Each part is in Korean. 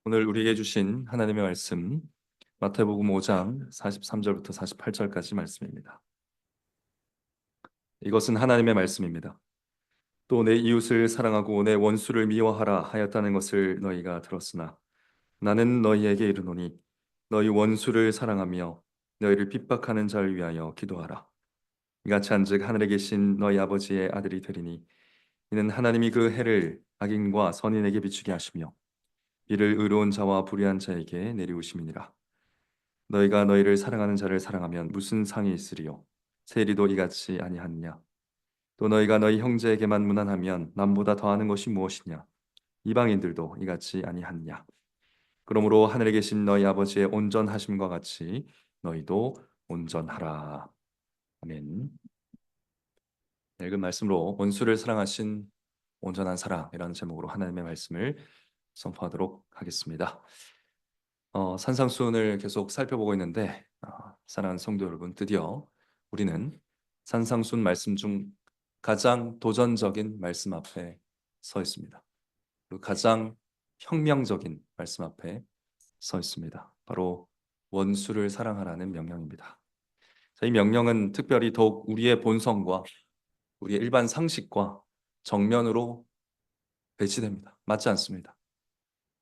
오늘 우리에게 주신 하나님의 말씀 마태복음 5장 43절부터 48절까지 말씀입니다. 이것은 하나님의 말씀입니다. 또 내 이웃을 사랑하고 내 원수를 미워하라 하였다는 것을 너희가 들었으나 나는 너희에게 이르노니 너희 원수를 사랑하며 너희를 핍박하는 자를 위하여 기도하라. 이같이 한즉 하늘에 계신 너희 아버지의 아들이 되리니 이는 하나님이 그 해를 악인과 선인에게 비추게 하시며 이를 의로운 자와 불의한 자에게 내리우심이니라. 너희가 너희를 사랑하는 자를 사랑하면 무슨 상이 있으리요? 세리도 이같이 아니하느냐? 또 너희가 너희 형제에게만 무난하면 남보다 더하는 것이 무엇이냐? 이방인들도 이같이 아니하느냐? 그러므로 하늘에 계신 너희 아버지의 온전하심과 같이 너희도 온전하라. 아멘. 읽은 말씀으로 원수를 사랑하신 온전한 사랑이라는 제목으로 하나님의 말씀을 선포하도록 하겠습니다. 산상수훈을 계속 살펴보고 있는데 사랑하는 성도 여러분, 드디어 우리는 산상수훈 말씀 중 가장 도전적인 말씀 앞에 서 있습니다. 그리고 가장 혁명적인 말씀 앞에 서 있습니다. 바로 원수를 사랑하라는 명령입니다. 이 명령은 특별히 더욱 우리의 본성과 우리의 일반 상식과 정면으로 배치됩니다. 맞지 않습니다.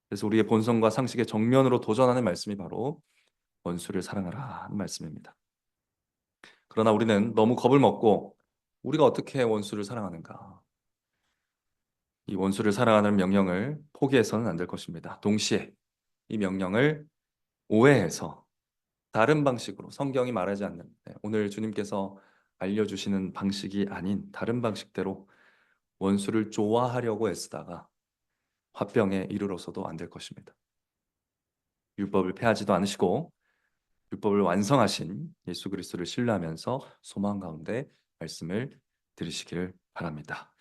그래서 우리의 본성과 상식의 정면으로 도전하는 말씀이 바로 원수를 사랑하라 하는 말씀입니다. 그러나 우리는 너무 겁을 먹고 우리가 어떻게 원수를 사랑하는가? 이 원수를 사랑하는 명령을 포기해서는 안 될 것입니다. 동시에 이 명령을 오해해서 다른 방식으로 성경이 말하지 않는 오늘 주님께서 알려주시는 방식이 아닌 다른 방식대로 원수를 좋아하려고 애쓰다가 화병에 이르러서도 안 될 것입니다. 율법을 폐하지도 않으시고 율법을 완성하신 예수 그리스도를 신뢰하면서 소망 가운데 말씀을 들으시기를 바랍니다.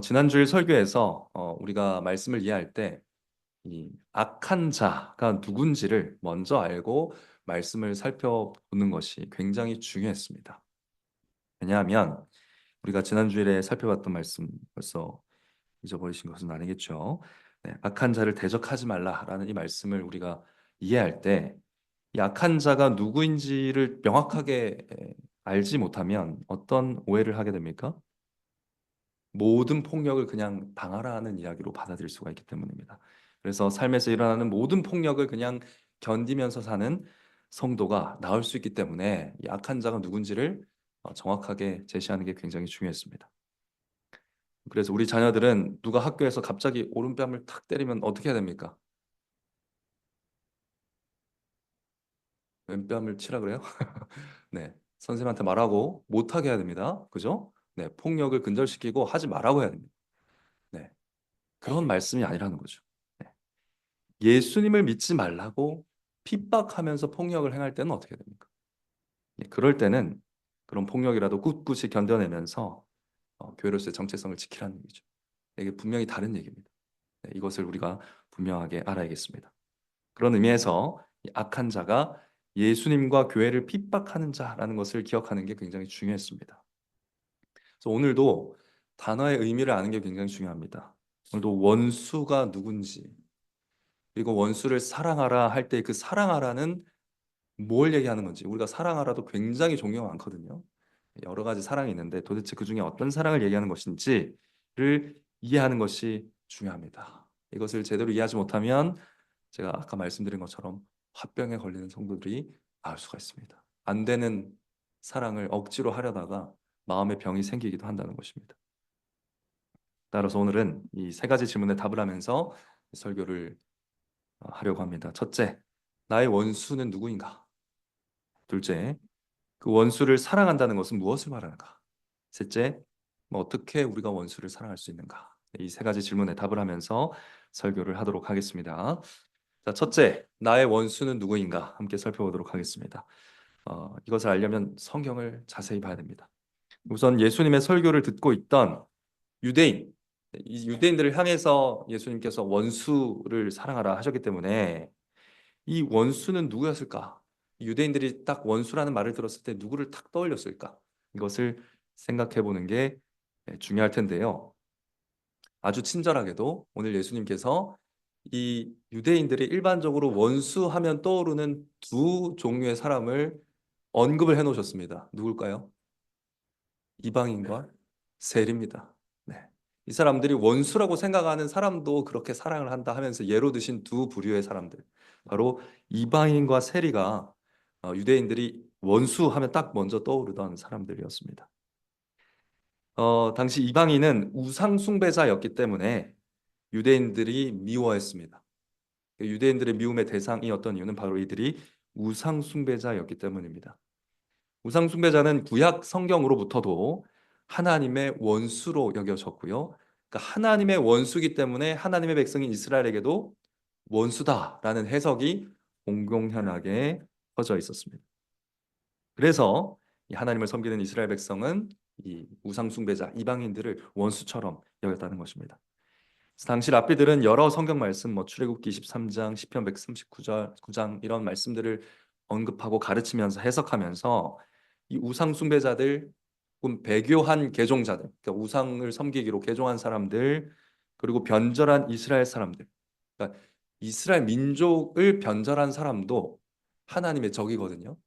지난주일 설교에서 우리가 말씀을 이해할 때 이 악한 자가 누군지를 먼저 알고 말씀을 살펴보는 것이 굉장히 중요했습니다. 왜냐하면 우리가 지난주일에 살펴봤던 말씀 벌써 잊어버리신 것은 아니겠죠. 네, 악한 자를 대적하지 말라라는 이 말씀을 우리가 이해할 때 이 악한 자가 누구인지를 명확하게 알지 못하면 어떤 오해를 하게 됩니까? 모든 폭력을 그냥 당하라는 이야기로 받아들일 수가 있기 때문입니다. 그래서 삶에서 일어나는 모든 폭력을 그냥 견디면서 사는 성도가 나올 수 있기 때문에 이 악한 자가 누군지를 정확하게 제시하는 게 굉장히 중요했습니다. 그래서 우리 자녀들은 누가 학교에서 갑자기 오른뺨을 탁 때리면 어떻게 해야 됩니까? 왼뺨을 치라 그래요? 네, 선생님한테 말하고 못하게 해야 됩니다. 그죠? 네, 폭력을 근절시키고 하지 말라고 해야 됩니다. 네, 그런 말씀이 아니라는 거죠. 네. 예수님을 믿지 말라고 핍박하면서 폭력을 행할 때는 어떻게 됩니까? 예, 그럴 때는 그런 폭력이라도 꿋꿋이 견뎌내면서 교회로서의 정체성을 지키라는 얘기죠. 이게 분명히 다른 얘기입니다. 네, 이것을 우리가 분명하게 알아야겠습니다. 그런 의미에서 이 악한 자가 예수님과 교회를 핍박하는 자라는 것을 기억하는 게 굉장히 중요했습니다. 그래서 오늘도 단어의 의미를 아는 게 굉장히 중요합니다. 오늘도 원수가 누군지 그리고 원수를 사랑하라 할 때 그 사랑하라는 뭘 얘기하는 건지 우리가 사랑하라도 굉장히 종류가 많거든요. 여러 가지 사랑이 있는데 도대체 그 중에 어떤 사랑을 얘기하는 것인지를 이해하는 것이 중요합니다. 이것을 제대로 이해하지 못하면 제가 아까 말씀드린 것처럼 화병에 걸리는 성도들이 나올 수가 있습니다. 안 되는 사랑을 억지로 하려다가 마음의 병이 생기기도 한다는 것입니다. 따라서 오늘은 이 세 가지 질문에 답을 하면서 설교를 하려고 합니다. 첫째, 나의 원수는 누구인가? 둘째, 그 원수를 사랑한다는 것은 무엇을 말하는가? 셋째, 어떻게 우리가 원수를 사랑할 수 있는가? 이 세 가지 질문에 답을 하면서 설교를 하도록 하겠습니다. 자, 첫째, 나의 원수는 누구인가? 함께 살펴보도록 하겠습니다. 이것을 알려면 성경을 자세히 봐야 됩니다. 우선 예수님의 설교를 듣고 있던 유대인, 이 유대인들을 향해서 예수님께서 원수를 사랑하라 하셨기 때문에 이 원수는 누구였을까? 유대인들이 딱 원수라는 말을 들었을 때 누구를 탁 떠올렸을까? 이것을 생각해 보는 게 중요할 텐데요. 아주 친절하게도 오늘 예수님께서 이 유대인들이 일반적으로 원수하면 떠오르는 두 종류의 사람을 언급을 해 놓으셨습니다. 누굴까요? 이방인과 세리입니다. 네. 이 사람들이 원수라고 생각하는 사람도 그렇게 사랑을 한다 하면서 예로 드신 두 부류의 사람들. 바로 이방인과 세리가 유대인들이 원수하면 딱 먼저 떠오르던 사람들이었습니다. 당시 이방인은 우상 숭배자였기 때문에 유대인들이 미워했습니다. 유대인들의 미움의 대상이었던 이유는 바로 이들이 우상 숭배자였기 때문입니다. 우상 숭배자는 구약 성경으로부터도 하나님의 원수로 여겨졌고요. 그러니까 하나님의 원수기 때문에 하나님의 백성인 이스라엘에게도 원수다라는 해석이 공공연하게 퍼져 있었습니다. 그래서 이 하나님을 섬기는 이스라엘 백성은 이 우상 숭배자 이방인들을 원수처럼 여겼다는 것입니다. 당시 랍비들은 여러 성경 말씀, 출애굽기 23장, 시편 139장 이런 말씀들을 언급하고 가르치면서 해석하면서 이 우상 숭배자들, 혹은 배교한 개종자들, 그러니까 우상을 섬기기로 개종한 사람들, 그리고 변절한 이스라엘 사람들, 그러니까 이스라엘 민족을 변절한 사람도 하나님의 적이거든요.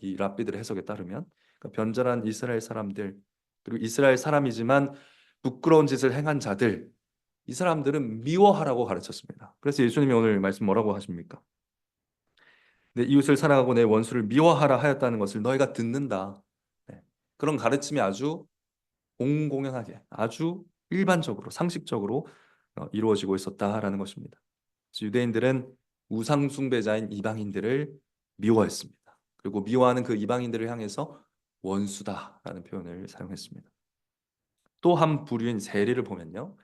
이 랍비들의 해석에 따르면 그러니까 변절한 이스라엘 사람들, 그리고 이스라엘 사람이지만 부끄러운 짓을 행한 자들, 이 사람들은 미워하라고 가르쳤습니다. 그래서 예수님이 오늘 말씀 뭐라고 하십니까? 내 이웃을 사랑하고 내 원수를 미워하라 하였다는 것을 너희가 듣는다. 네. 그런 가르침이 아주 공공연하게, 아주 일반적으로, 상식적으로 이루어지고 있었다라는 것입니다. 그래서 유대인들은 우상 숭배자인 이방인들을 미워했습니다. 그리고 미워하는 그 이방인들을 향해서 원수다라는 표현을 사용했습니다. 또 한 부류인 세리를 보면요.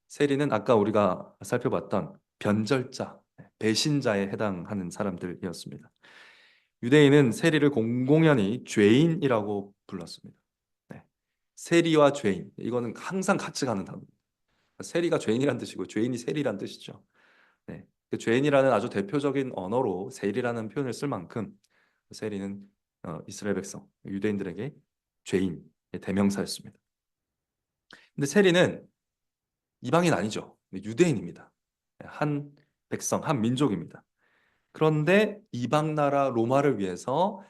세리는 아까 우리가 살펴봤던 변절자, 배신자에 해당하는 사람들이었습니다. 유대인은 세리를 공공연히 죄인이라고 불렀습니다. 네. 세리와 죄인, 이거는 항상 같이 가는 단어입니다. 세리가 죄인이란 뜻이고 죄인이 세리란 뜻이죠. 네. 그 죄인이라는 아주 대표적인 언어로 세리라는 표현을 쓸 만큼 세리는 이스라엘 백성, 유대인들에게 죄인의 대명사였습니다. 근데 세리는 이방인 아니죠. 유대인입니다. 한 백성, 한 민족입니다. 그런데 이방 나라 로마를 위해서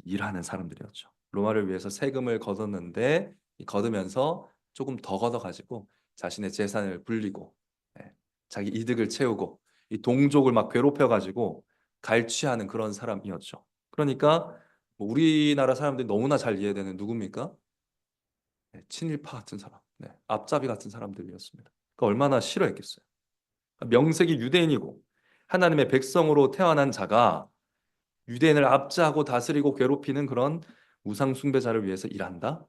일하는 사람들이었죠. 로마를 위해서 세금을 걷었는데 걷으면서 조금 더 걷어가지고 자신의 재산을 불리고 예, 자기 이득을 채우고 이 동족을 막 괴롭혀가지고 갈취하는 그런 사람이었죠. 그러니까 뭐 우리나라 사람들이 너무나 잘 이해되는 누굽니까? 네, 친일파 같은 사람, 네, 앞잡이 같은 사람들이었습니다. 그러니까 얼마나 싫어했겠어요. 명색이 유대인이고 하나님의 백성으로 태어난 자가 유대인을 압제하고 다스리고 괴롭히는 그런 우상 숭배자를 위해서 일한다?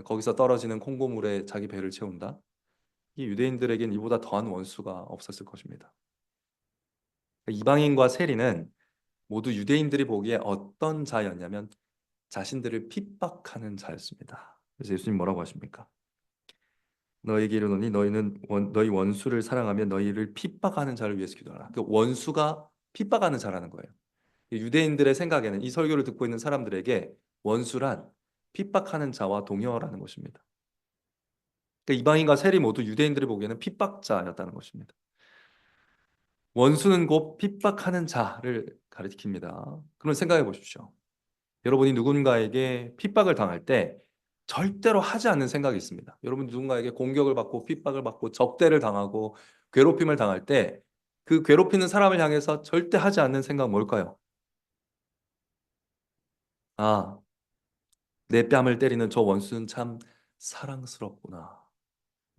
거기서 떨어지는 콩고물에 자기 배를 채운다? 이 유대인들에겐 이보다 더한 원수가 없었을 것입니다. 이방인과 세리는 모두 유대인들이 보기에 어떤 자였냐면 자신들을 핍박하는 자였습니다. 그래서 예수님 뭐라고 하십니까? 너에게 이르노니 너희는 너희 원수를 사랑하며 너희를 핍박하는 자를 위해서 기도하라. 그 원수가 핍박하는 자라는 거예요. 유대인들의 생각에는 이 설교를 듣고 있는 사람들에게 원수란 핍박하는 자와 동의어라는 것입니다. 그러니까 이방인과 세리 모두 유대인들이 보기에는 핍박자였다는 것입니다. 원수는 곧 핍박하는 자를 가리킵니다. 그럼 생각해 보십시오. 여러분이 누군가에게 핍박을 당할 때 절대로 하지 않는 생각이 있습니다. 여러분 누군가에게 공격을 받고 핍박을 받고 적대를 당하고 괴롭힘을 당할 때 그 괴롭히는 사람을 향해서 절대 하지 않는 생각 뭘까요? 아, 내 뺨을 때리는 저 원수는 참 사랑스럽구나.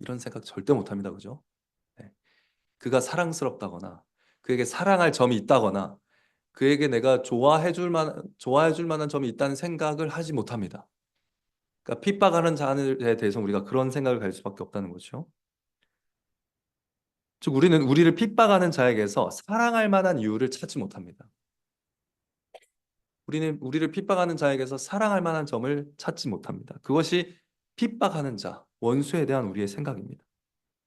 이런 생각 절대 못 합니다. 그죠? 네. 그가 사랑스럽다거나 그에게 사랑할 점이 있다거나 그에게 내가 좋아해 줄 만한 점이 있다는 생각을 하지 못합니다. 그러니까 핍박하는 자에 대해서 우리가 그런 생각을 가질 수밖에 없다는 거죠. 즉 우리는 우리를 핍박하는 자에게서 사랑할 만한 이유를 찾지 못합니다. 우리는 우리를 핍박하는 자에게서 사랑할 만한 점을 찾지 못합니다. 그것이 핍박하는 자, 원수에 대한 우리의 생각입니다.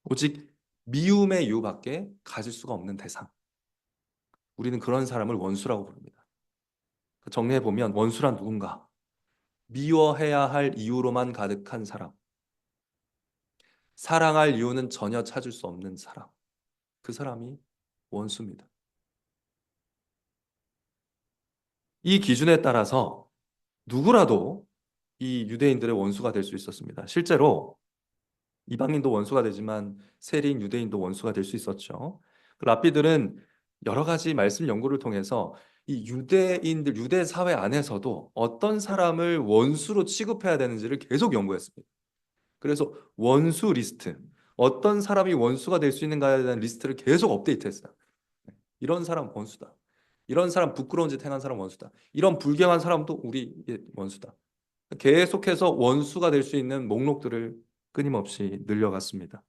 오직 미움의 이유밖에 가질 수가 없는 대상. 우리는 그런 사람을 원수라고 부릅니다. 정리해 보면 원수란 누군가? 미워해야 할 이유로만 가득한 사람. 사랑할 이유는 전혀 찾을 수 없는 사람. 그 사람이 원수입니다. 이 기준에 따라서 누구라도 이 유대인들의 원수가 될 수 있었습니다. 실제로 이방인도 원수가 되지만 세리인 유대인도 원수가 될 수 있었죠. 그 랍비들은 여러 가지 말씀 연구를 통해서 이 유대인들, 유대 사회 안에서도 어떤 사람을 원수로 취급해야 되는지를 계속 연구했습니다. 그래서 원수 리스트, 어떤 사람이 원수가 될 수 있는가에 대한 리스트를 계속 업데이트했어요. 이런 사람 원수다. 이런 사람 부끄러운 짓 행한 사람 원수다. 이런 불경한 사람도 우리의 원수다. 계속해서 원수가 될 수 있는 목록들을 끊임없이 늘려갔습니다.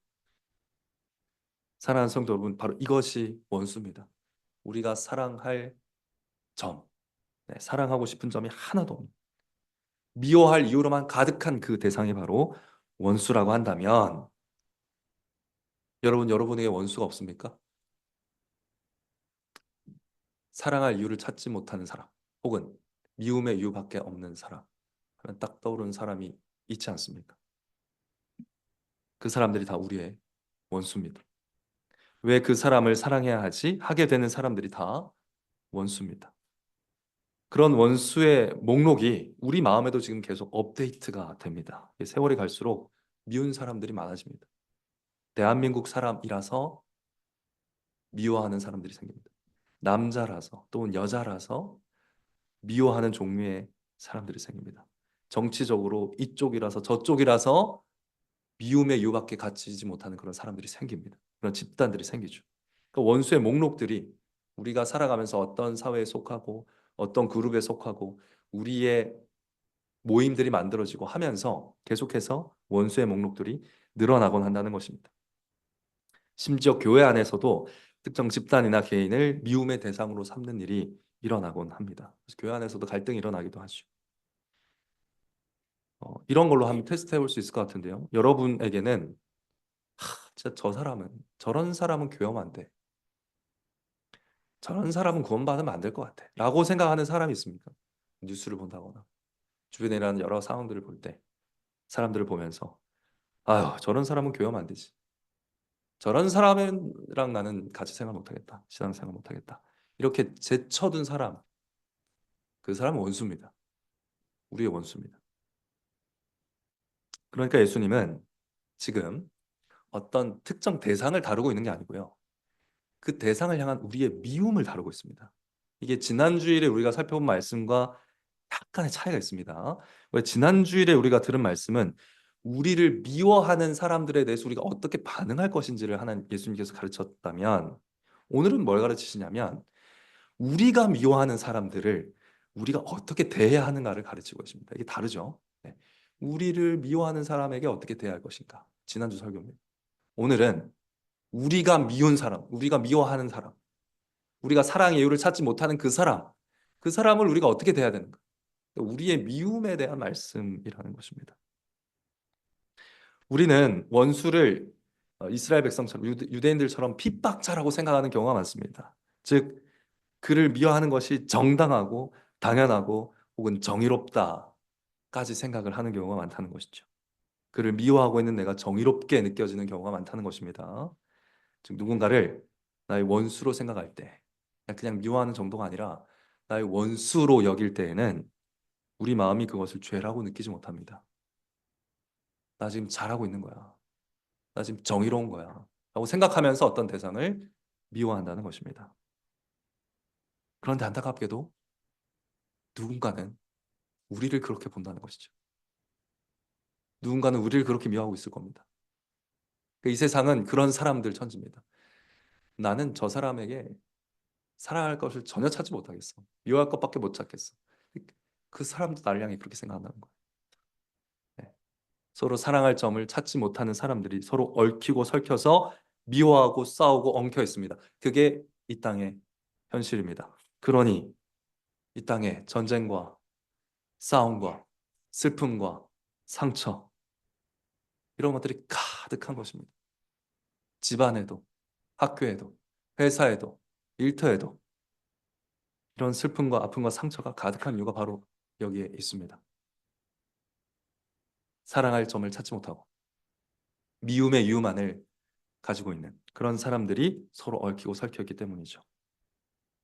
사랑하는 성도 여러분, 바로 이것이 원수입니다. 우리가 사랑할 점, 사랑하고 싶은 점이 하나도 없는, 미워할 이유로만 가득한 그 대상이 바로 원수라고 한다면, 여러분에게 원수가 없습니까? 사랑할 이유를 찾지 못하는 사람, 혹은 미움의 이유밖에 없는 사람 하면 딱 떠오르는 사람이 있지 않습니까? 그 사람들이 다 우리의 원수입니다. 왜 그 사람을 사랑해야 하지? 하게 되는 사람들이 다 원수입니다. 그런 원수의 목록이 우리 마음에도 지금 계속 업데이트가 됩니다. 세월이 갈수록 미운 사람들이 많아집니다. 대한민국 사람이라서 미워하는 사람들이 생깁니다. 남자라서 또는 여자라서 미워하는 종류의 사람들이 생깁니다. 정치적으로 이쪽이라서 저쪽이라서 미움의 유밖에 갖추지 못하는 그런 사람들이 생깁니다. 그런 집단들이 생기죠. 그러니까 원수의 목록들이 우리가 살아가면서 어떤 사회에 속하고 어떤 그룹에 속하고 우리의 모임들이 만들어지고 하면서 계속해서 원수의 목록들이 늘어나곤 한다는 것입니다. 심지어 교회 안에서도 특정 집단이나 개인을 미움의 대상으로 삼는 일이 일어나곤 합니다. 그래서 교회 안에서도 갈등이 일어나기도 하죠. 이런 걸로 한번 테스트 해볼 수 있을 것 같은데요. 여러분에게는 진짜 저 사람은 저런 사람은 교회하면 안 돼. 저런 사람은 구원받으면 안 될 것 같아. 라고 생각하는 사람이 있습니까? 뉴스를 본다거나 주변에 일어나는 여러 상황들을 볼 때 사람들을 보면서 아유 저런 사람은 교회하면 안 되지. 저런 사람이랑 나는 같이 생활 못하겠다. 신앙생활 못하겠다. 이렇게 제쳐둔 사람, 그 사람은 원수입니다. 우리의 원수입니다. 그러니까 예수님은 지금 어떤 특정 대상을 다루고 있는 게 아니고요. 그 대상을 향한 우리의 미움을 다루고 있습니다. 이게 지난주일에 우리가 살펴본 말씀과 약간의 차이가 있습니다. 왜 지난주일에 우리가 들은 말씀은 우리를 미워하는 사람들에 대해서 우리가 어떻게 반응할 것인지를 하나님 예수님께서 가르쳤다면 오늘은 뭘 가르치시냐면 우리가 미워하는 사람들을 우리가 어떻게 대해야 하는가를 가르치고 있습니다. 이게 다르죠. 네. 우리를 미워하는 사람에게 어떻게 대할 것인가. 지난주 설교입니다. 오늘은 우리가 미운 사람, 우리가 미워하는 사람, 우리가 사랑의 이유를 찾지 못하는 그 사람, 그 사람을 우리가 어떻게 대해야 되는가. 우리의 미움에 대한 말씀이라는 것입니다. 우리는 원수를 이스라엘 백성처럼 유대인들처럼 핍박자라고 생각하는 경우가 많습니다. 즉 그를 미워하는 것이 정당하고 당연하고 혹은 정의롭다까지 생각을 하는 경우가 많다는 것이죠. 그를 미워하고 있는 내가 정의롭게 느껴지는 경우가 많다는 것입니다. 즉 누군가를 나의 원수로 생각할 때 그냥 미워하는 정도가 아니라 나의 원수로 여길 때에는 우리 마음이 그것을 죄라고 느끼지 못합니다. 나 지금 잘하고 있는 거야. 나 지금 정의로운 거야. 라고 생각하면서 어떤 대상을 미워한다는 것입니다. 그런데 안타깝게도 누군가는 우리를 그렇게 본다는 것이죠. 누군가는 우리를 그렇게 미워하고 있을 겁니다. 이 세상은 그런 사람들 천지입니다. 나는 저 사람에게 사랑할 것을 전혀 찾지 못하겠어. 미워할 것밖에 못 찾겠어. 그 사람도 나를 향해 그렇게 생각한다는 거예요. 네. 서로 사랑할 점을 찾지 못하는 사람들이 서로 얽히고 설켜서 미워하고 싸우고 엉켜 있습니다. 그게 이 땅의 현실입니다. 그러니 이 땅에 전쟁과 싸움과 슬픔과 상처 이런 것들이 가득한 것입니다. 집안에도 학교에도 회사에도 일터에도 이런 슬픔과 아픔과 상처가 가득한 이유가 바로 여기에 있습니다. 사랑할 점을 찾지 못하고 미움의 이유만을 가지고 있는 그런 사람들이 서로 얽히고 설켰기 때문이죠.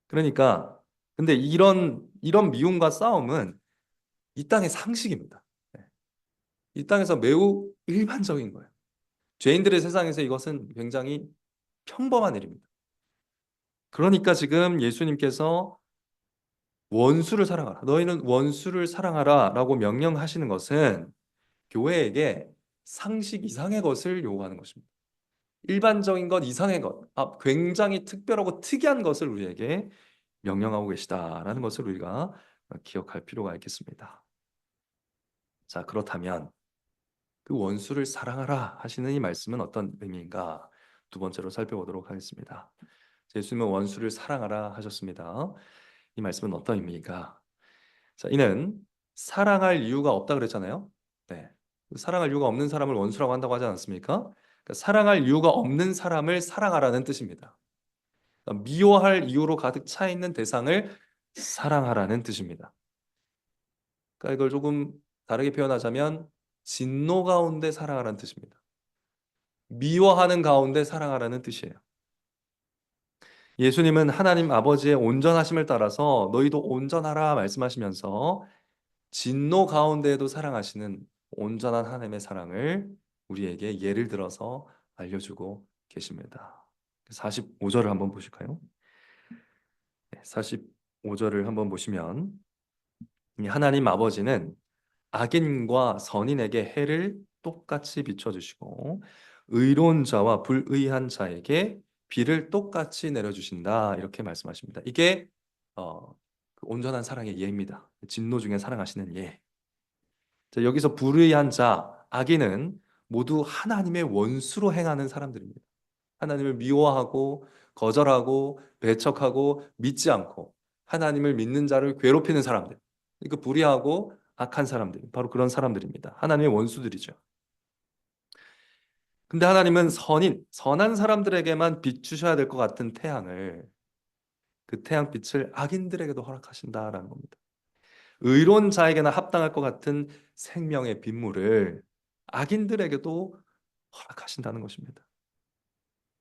그러니까 근데 이런 미움과 싸움은 이 땅의 상식입니다. 네. 이 땅에서 매우 일반적인 거예요. 죄인들의 세상에서 이것은 굉장히 평범한 일입니다. 그러니까 지금 예수님께서 원수를 사랑하라. 너희는 원수를 사랑하라라고 명령하시는 것은 교회에게 상식 이상의 것을 요구하는 것입니다. 일반적인 것 이상의 것, 굉장히 특별하고 특이한 것을 우리에게 명령하고 계시다라는 것을 우리가 기억할 필요가 있겠습니다. 자, 그렇다면 그 원수를 사랑하라 하시는 이 말씀은 어떤 의미인가? 두 번째로 살펴보도록 하겠습니다. 예수님은 원수를 사랑하라 하셨습니다. 이 말씀은 어떤 의미인가? 자, 이는 사랑할 이유가 없다 그랬잖아요. 네. 사랑할 이유가 없는 사람을 원수라고 한다고 하지 않았습니까? 그러니까 사랑할 이유가 없는 사람을 사랑하라는 뜻입니다. 그러니까 미워할 이유로 가득 차 있는 대상을 사랑하라는 뜻입니다. 그러니까 이걸 조금 다르게 표현하자면 진노 가운데 사랑하라는 뜻입니다. 미워하는 가운데 사랑하라는 뜻이에요. 예수님은 하나님 아버지의 온전하심을 따라서 너희도 온전하라 말씀하시면서 진노 가운데에도 사랑하시는 온전한 하나님의 사랑을 우리에게 예를 들어서 알려주고 계십니다. 45절을 한번 보실까요? 45절을 한번 보시면 이 하나님 아버지는 악인과 선인에게 해를 똑같이 비춰주시고 의로운 자와 불의한 자에게 비를 똑같이 내려주신다 이렇게 말씀하십니다. 이게 그 온전한 사랑의 예입니다. 진노 중에 사랑하시는 예. 자, 여기서 불의한 자, 악인은 모두 하나님의 원수로 행하는 사람들입니다. 하나님을 미워하고 거절하고 배척하고 믿지 않고 하나님을 믿는 자를 괴롭히는 사람들. 그 불의하고 악한 사람들, 바로 그런 사람들입니다. 하나님의 원수들이죠. 근데 하나님은 선한 사람들에게만 비추셔야 될 것 같은 태양을 그 태양빛을 악인들에게도 허락하신다라는 겁니다. 의로운 자에게나 합당할 것 같은 생명의 빗물을 악인들에게도 허락하신다는 것입니다.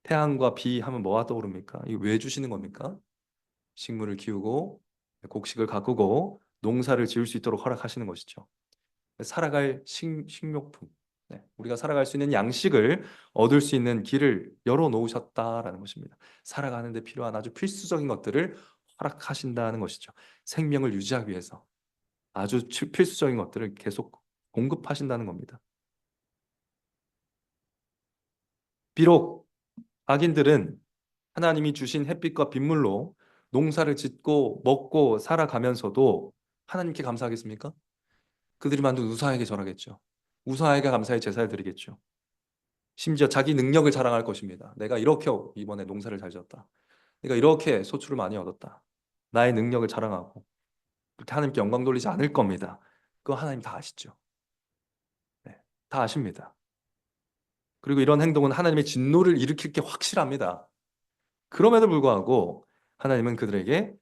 태양과 비 하면 뭐가 떠오릅니까? 이거 왜 주시는 겁니까? 식물을 키우고 곡식을 가꾸고 농사를 지을 수 있도록 허락하시는 것이죠. 살아갈 식료품, 우리가 살아갈 수 있는 양식을 얻을 수 있는 길을 열어놓으셨다라는 것입니다. 살아가는 데 필요한 아주 필수적인 것들을 허락하신다는 것이죠. 생명을 유지하기 위해서 아주 필수적인 것들을 계속 공급하신다는 겁니다. 비록 악인들은 하나님이 주신 햇빛과 빗물로 농사를 짓고 먹고 살아가면서도 하나님께 감사하겠습니까? 그들이 만든 우상에게 절하겠죠. 우상에게 감사의 제사를 드리겠죠. 심지어 자기 능력을 자랑할 것입니다. 내가 이렇게 이번에 농사를 잘 지었다. 내가 이렇게 소출을 많이 얻었다. 나의 능력을 자랑하고 그렇게 하나님께 영광 돌리지 않을 겁니다. 그거 하나님 다 아시죠. 네, 다 아십니다. 그리고 이런 행동은 하나님의 진노를 일으킬 게 확실합니다. 그럼에도 불구하고 하나님은 그들에게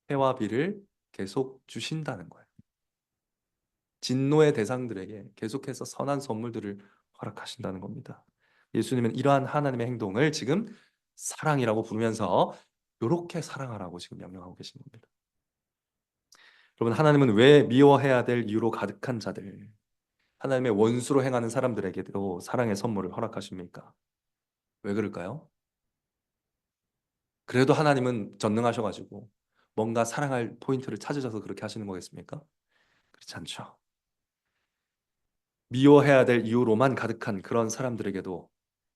해와 비를 계속 주신다는 거예요. 진노의 대상들에게 계속해서 선한 선물들을 허락하신다는 겁니다. 예수님은 이러한 하나님의 행동을 지금 사랑이라고 부르면서 이렇게 사랑하라고 지금 명령하고 계신 겁니다. 여러분, 하나님은 왜 미워해야 될 이유로 가득한 자들, 하나님의 원수로 행하는 사람들에게도 사랑의 선물을 허락하십니까? 왜 그럴까요? 그래도 하나님은 전능하셔가지고 뭔가 사랑할 포인트를 찾으셔서 그렇게 하시는 거겠습니까? 그렇지 않죠. 미워해야 될 이유로만 가득한 그런 사람들에게도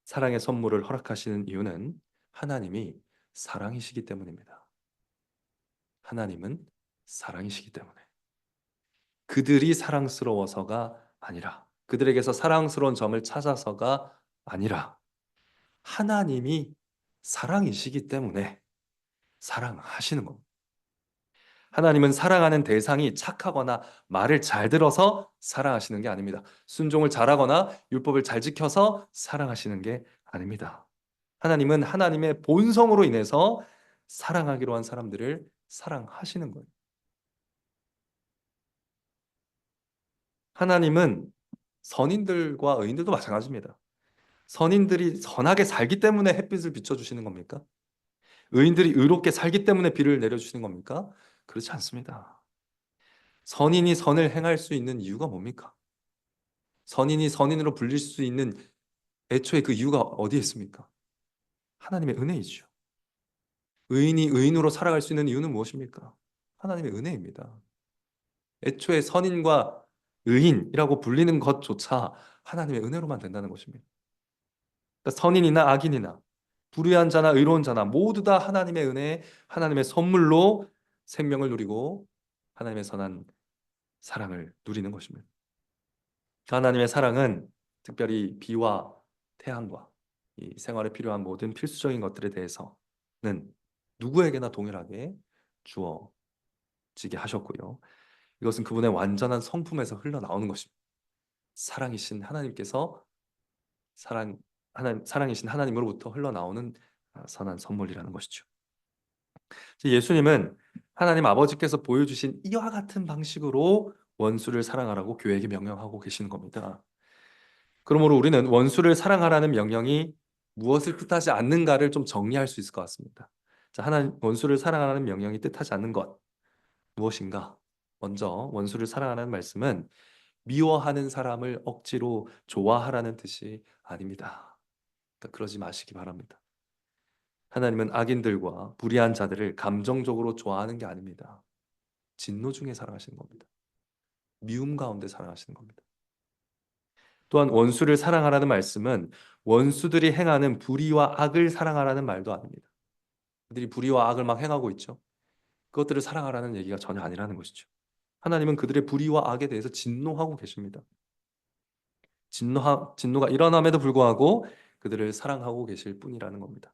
사랑의 선물을 허락하시는 이유는 하나님이 사랑이시기 때문입니다. 하나님은 사랑이시기 때문에. 그들이 사랑스러워서가 아니라, 그들에게서 사랑스러운 점을 찾아서가 아니라, 하나님이 사랑이시기 때문에 사랑하시는 겁니다. 하나님은 사랑하는 대상이 착하거나 말을 잘 들어서 사랑하시는 게 아닙니다. 순종을 잘하거나 율법을 잘 지켜서 사랑하시는 게 아닙니다. 하나님은 하나님의 본성으로 인해서 사랑하기로 한 사람들을 사랑하시는 거예요. 하나님은 선인들과 의인들도 마찬가지입니다. 선인들이 선하게 살기 때문에 햇빛을 비춰주시는 겁니까? 의인들이 의롭게 살기 때문에 비를 내려주시는 겁니까? 그렇지 않습니다. 선인이 선을 행할 수 있는 이유가 뭡니까? 선인이 선인으로 불릴 수 있는 애초에 그 이유가 어디에 있습니까? 하나님의 은혜이죠. 의인이 의인으로 살아갈 수 있는 이유는 무엇입니까? 하나님의 은혜입니다. 애초에 선인과 의인이라고 불리는 것조차 하나님의 은혜로만 된다는 것입니다. 그러니까 선인이나 악인이나 불의한 자나 의로운 자나 모두 다 하나님의 은혜, 하나님의 선물로 생명을 누리고 하나님의 선한 사랑을 누리는 것입니다. 하나님의 사랑은 특별히 비와 태양과 이 생활에 필요한 모든 필수적인 것들에 대해서는 누구에게나 동일하게 주어지게 하셨고요. 이것은 그분의 완전한 성품에서 흘러나오는 것입니다. 사랑이신 하나님께서 사랑이신 하나님으로부터 흘러나오는 선한 선물이라는 것이죠. 예수님은 하나님 아버지께서 보여주신 이와 같은 방식으로 원수를 사랑하라고 교회에게 명령하고 계시는 겁니다. 그러므로 우리는 원수를 사랑하라는 명령이 무엇을 뜻하지 않는가를 좀 정리할 수 있을 것 같습니다. 자, 하나님 원수를 사랑하라는 명령이 뜻하지 않는 것 무엇인가? 먼저 원수를 사랑하라는 말씀은 미워하는 사람을 억지로 좋아하라는 뜻이 아닙니다. 그러니까 그러지 마시기 바랍니다. 하나님은 악인들과 불의한 자들을 감정적으로 좋아하는 게 아닙니다. 진노 중에 사랑하시는 겁니다. 미움 가운데 사랑하시는 겁니다. 또한 원수를 사랑하라는 말씀은 원수들이 행하는 불의와 악을 사랑하라는 말도 아닙니다. 그들이 불의와 악을 막 행하고 있죠. 그것들을 사랑하라는 얘기가 전혀 아니라는 것이죠. 하나님은 그들의 불의와 악에 대해서 진노하고 계십니다. 진노가 일어남에도 불구하고 그들을 사랑하고 계실 뿐이라는 겁니다.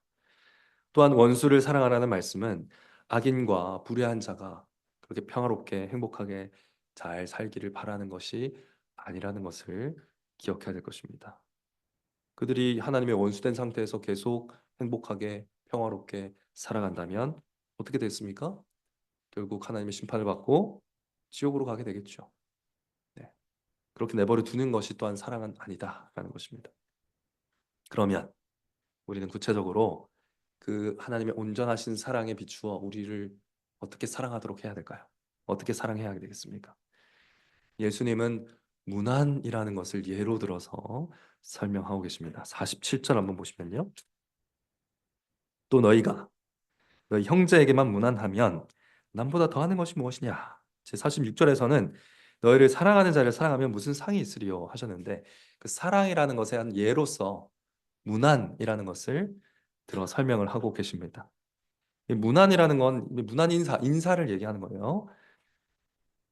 또한 원수를 사랑하라는 말씀은 악인과 불의한 자가 그렇게 평화롭게 행복하게 잘 살기를 바라는 것이 아니라는 것을 기억해야 될 것입니다. 그들이 하나님의 원수된 상태에서 계속 행복하게 평화롭게 살아간다면 어떻게 됐습니까? 결국 하나님의 심판을 받고 지옥으로 가게 되겠죠. 네. 그렇게 내버려 두는 것이 또한 사랑은 아니다라는 것입니다. 그러면 우리는 구체적으로 그 하나님의 온전하신 사랑에 비추어 우리를 어떻게 사랑하도록 해야 될까요? 어떻게 사랑해야 되겠습니까? 예수님은 문안이라는 것을 예로 들어서 설명하고 계십니다. 47절 한번 보시면요. 또 너희가 너희 형제에게만 문안하면 남보다 더하는 것이 무엇이냐? 제 46절에서는 너희를 사랑하는 자를 사랑하면 무슨 상이 있으리요 하셨는데 그 사랑이라는 것에 한 예로서 문안이라는 것을 들어 설명을 하고 계십니다. 이 문안이라는 건 문안 인사를 얘기하는 거예요.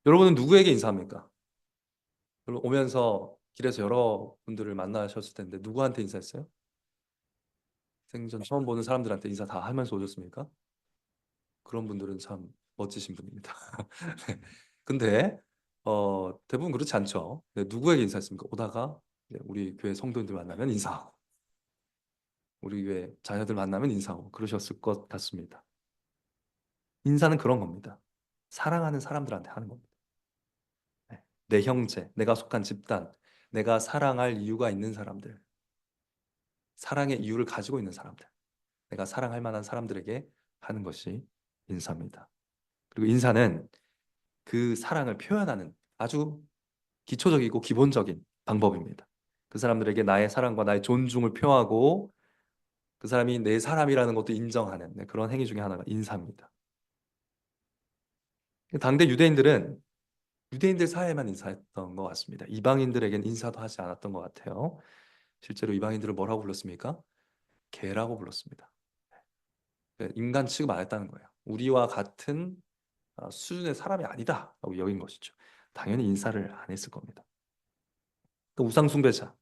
여러분은 누구에게 인사합니까? 여러분 오면서 길에서 여러 분들을 만나셨을 텐데 누구한테 인사했어요? 생전 처음 보는 사람들한테 인사 다 하면서 오셨습니까? 그런 분들은 참 멋지신 분입니다. 네. 근데 대부분 그렇지 않죠. 네, 누구에게 인사했습니까? 오다가 우리 교회 성도님들 만나면 인사하고 우리 교회 자녀들 만나면 인사하고 그러셨을 것 같습니다. 인사는 그런 겁니다. 사랑하는 사람들한테 하는 겁니다. 네. 내 형제, 내가 속한 집단, 내가 사랑할 이유가 있는 사람들, 사랑의 이유를 가지고 있는 사람들, 내가 사랑할 만한 사람들에게 하는 것이 인사입니다. 그리고 인사는 그 사랑을 표현하는 아주 기초적이고 기본적인 방법입니다. 그 사람들에게 나의 사랑과 나의 존중을 표하고 그 사람이 내 사람이라는 것도 인정하는 그런 행위 중에 하나가 인사입니다. 당대 유대인들은 유대인들 사이에만 인사했던 것 같습니다. 이방인들에겐 인사도 하지 않았던 것 같아요. 실제로 이방인들을 뭐라고 불렀습니까? 개라고 불렀습니다. 인간 취급 안 했다는 거예요. 우리와 같은 수준의 사람이 아니다 라고 여긴 것이죠. 당연히 인사를 안 했을 겁니다. 우상 숭배자,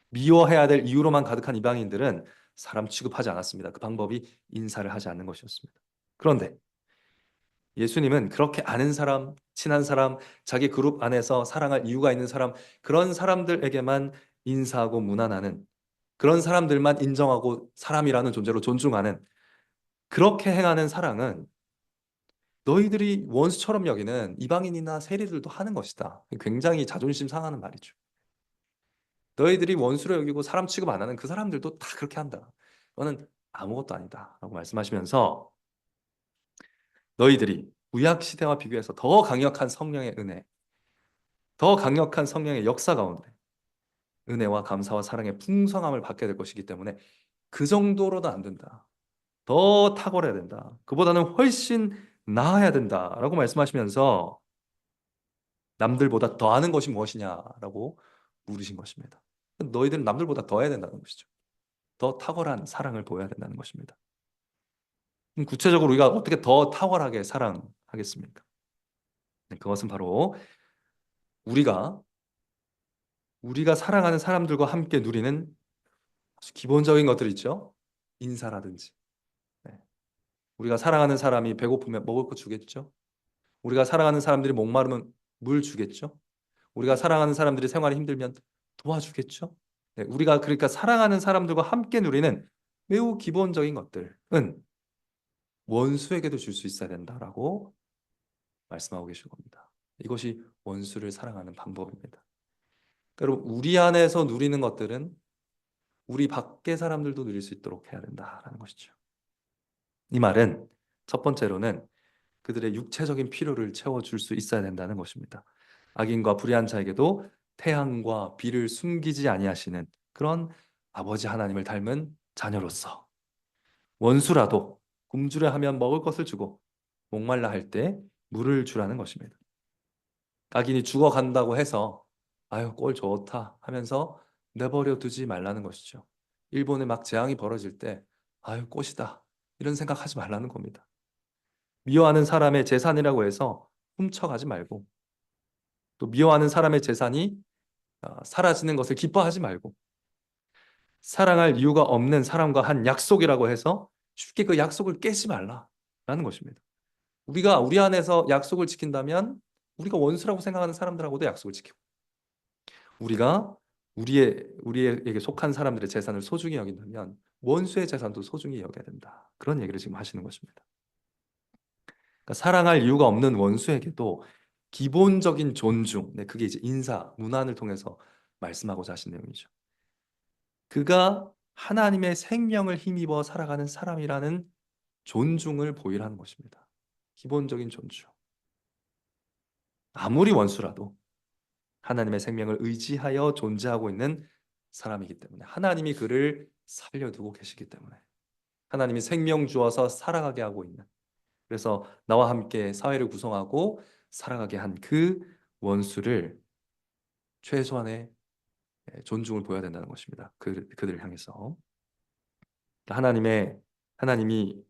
미워해야 될 이유로만 가득한 이방인들은 사람 취급하지 않았습니다. 그 방법이 인사를 하지 않는 것이었습니다. 그런데 예수님은 그렇게 아는 사람, 친한 사람, 자기 그룹 안에서 사랑할 이유가 있는 사람, 그런 사람들에게만 인사하고 문안하는 그런 사람들만 인정하고 사람이라는 존재로 존중하는 그렇게 행하는 사랑은 너희들이 원수처럼 여기는 이방인이나 세리들도 하는 것이다. 굉장히 자존심 상하는 말이죠. 너희들이 원수로 여기고 사람 취급 안 하는 그 사람들도 다 그렇게 한다. 너는 아무것도 아니다 라고 말씀하시면서 너희들이 구약 시대와 비교해서 더 강력한 성령의 은혜, 더 강력한 성령의 역사 가운데 은혜와 감사와 사랑의 풍성함을 받게 될 것이기 때문에 그 정도로도 안 된다. 더 탁월해야 된다. 그보다는 훨씬 나아야 된다라고 말씀하시면서 남들보다 더 하는 것이 무엇이냐라고 물으신 것입니다. 너희들은 남들보다 더 해야 된다는 것이죠. 더 탁월한 사랑을 보여야 된다는 것입니다. 그럼 구체적으로 우리가 어떻게 더 탁월하게 사랑하겠습니까? 네, 그것은 바로 우리가 사랑하는 사람들과 함께 누리는 아주 기본적인 것들 있죠. 인사라든지. 네. 우리가 사랑하는 사람이 배고프면 먹을 거 주겠죠. 우리가 사랑하는 사람들이 목마르면 물 주겠죠. 우리가 사랑하는 사람들이 생활이 힘들면 도와주겠죠. 네, 우리가 그러니까 사랑하는 사람들과 함께 누리는 매우 기본적인 것들은 원수에게도 줄 수 있어야 된다라고 말씀하고 계신 겁니다. 이것이 원수를 사랑하는 방법입니다. 여러분, 우리 안에서 누리는 것들은 우리 밖의 사람들도 누릴 수 있도록 해야 된다라는 것이죠. 이 말은 첫 번째로는 그들의 육체적인 필요를 채워줄 수 있어야 된다는 것입니다. 악인과 불의한 자에게도 태양과 비를 숨기지 아니하시는 그런 아버지 하나님을 닮은 자녀로서 원수라도 굶주려 하면 먹을 것을 주고 목말라 할 때 물을 주라는 것입니다. 악인이 죽어간다고 해서 아유 꼴 좋다 하면서 내버려 두지 말라는 것이죠. 일본에 막 재앙이 벌어질 때 아유 꽃이다 이런 생각하지 말라는 겁니다. 미워하는 사람의 재산이라고 해서 훔쳐가지 말고 또 미워하는 사람의 재산이 사라지는 것을 기뻐하지 말고 사랑할 이유가 없는 사람과 한 약속이라고 해서 쉽게 그 약속을 깨지 말라라는 것입니다. 우리가 우리 안에서 약속을 지킨다면 우리가 원수라고 생각하는 사람들하고도 약속을 지키고 우리가 우리에게 속한 사람들의 재산을 소중히 여긴다면 원수의 재산도 소중히 여겨야 된다. 그런 얘기를 지금 하시는 것입니다. 그러니까 사랑할 이유가 없는 원수에게도 기본적인 존중, 네, 그게 이제 인사, 문안을 통해서 말씀하고자 하신 내용이죠. 그가 하나님의 생명을 힘입어 살아가는 사람이라는 존중을 보이라는 것입니다. 기본적인 존중. 아무리 원수라도 하나님의 생명을 의지하여 존재하고 있는 사람이기 때문에 하나님이 그를 살려두고 계시기 때문에 하나님이 생명 주어서 살아가게 하고 있는 그래서 나와 함께 사회를 구성하고 살아가게 한 그 원수를 최소한의 존중을 보여야 된다는 것입니다. 그들을 향해서 하나님의 하나님이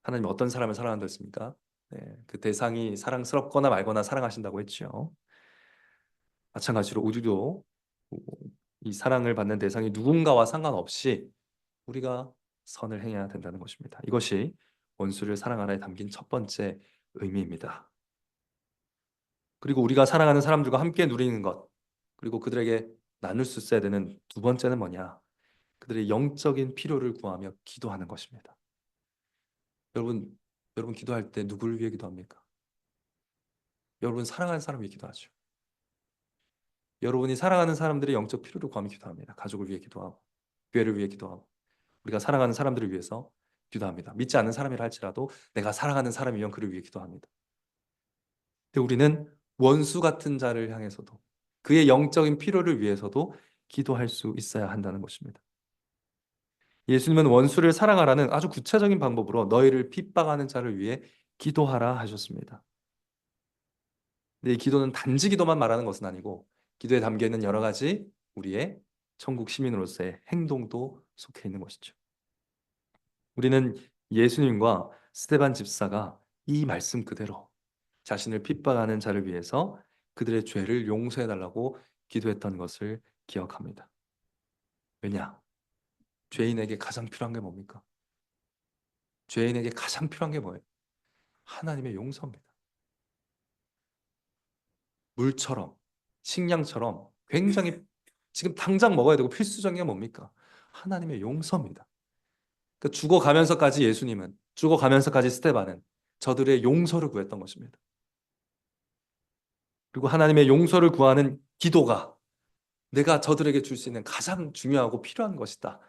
하나님 어떤 사람을 사랑한다 했습니까? 네, 그 대상이 사랑스럽거나 말거나 사랑하신다고 했죠. 마찬가지로 우리도 이 사랑을 받는 대상이 누군가와 상관없이 우리가 선을 행해야 된다는 것입니다. 이것이 원수를 사랑하라에 담긴 첫 번째 의미입니다. 그리고 우리가 사랑하는 사람들과 함께 누리는 것, 그리고 그들에게 나눌 수 있어야 되는 두 번째는 뭐냐? 그들의 영적인 필요를 구하며 기도하는 것입니다. 여러분, 여러분 기도할 때 누구를 위해 기도합니까? 여러분 사랑하는 사람을 위해 기도하죠. 여러분이 사랑하는 사람들의 영적 필요를 구하며 기도합니다. 가족을 위해 기도하고, 교회를 위해 기도하고, 우리가 사랑하는 사람들을 위해서 기도합니다. 믿지 않는 사람이라 할지라도 내가 사랑하는 사람이면 그를 위해 기도합니다. 근데 우리는 원수 같은 자를 향해서도 그의 영적인 필요를 위해서도 기도할 수 있어야 한다는 것입니다. 예수님은 원수를 사랑하라는 아주 구체적인 방법으로 너희를 핍박하는 자를 위해 기도하라 하셨습니다. 근데 이 기도는 단지 기도만 말하는 것은 아니고 기도에 담겨 있는 여러 가지 우리의 천국 시민으로서의 행동도 속해 있는 것이죠. 우리는 예수님과 스데반 집사가 이 말씀 그대로 자신을 핍박하는 자를 위해서 그들의 죄를 용서해 달라고 기도했던 것을 기억합니다. 왜냐? 죄인에게 가장 필요한 게 뭡니까? 죄인에게 가장 필요한 게 뭐예요? 하나님의 용서입니다. 물처럼, 식량처럼 굉장히 지금 당장 먹어야 되고 필수적인 게 뭡니까? 하나님의 용서입니다. 그러니까 죽어가면서까지 예수님은, 죽어가면서까지 스데반은 저들의 용서를 구했던 것입니다. 그리고 하나님의 용서를 구하는 기도가 내가 저들에게 줄 수 있는 가장 중요하고 필요한 것이다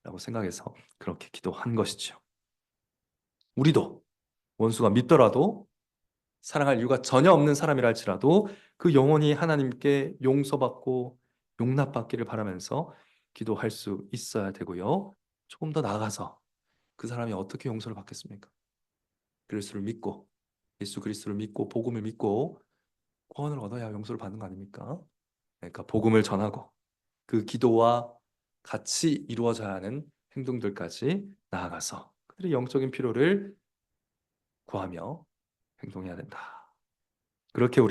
라고 생각해서 그렇게 기도한 것이죠. 우리도 원수가 믿더라도 사랑할 이유가 전혀 없는 사람이라 할지라도 그 영혼이 하나님께 용서받고 용납받기를 바라면서 기도할 수 있어야 되고요. 조금 더 나아가서 그 사람이 어떻게 용서를 받겠습니까? 그리스도를 믿고 예수 그리스도를 믿고 복음을 믿고 구원을 얻어야 용서를 받는 거 아닙니까? 그러니까 복음을 전하고 그 기도와 같이 이루어져야 하는 행동들까지 나아가서 그들의 영적인 필요를 구하며 행동해야 된다. 그렇게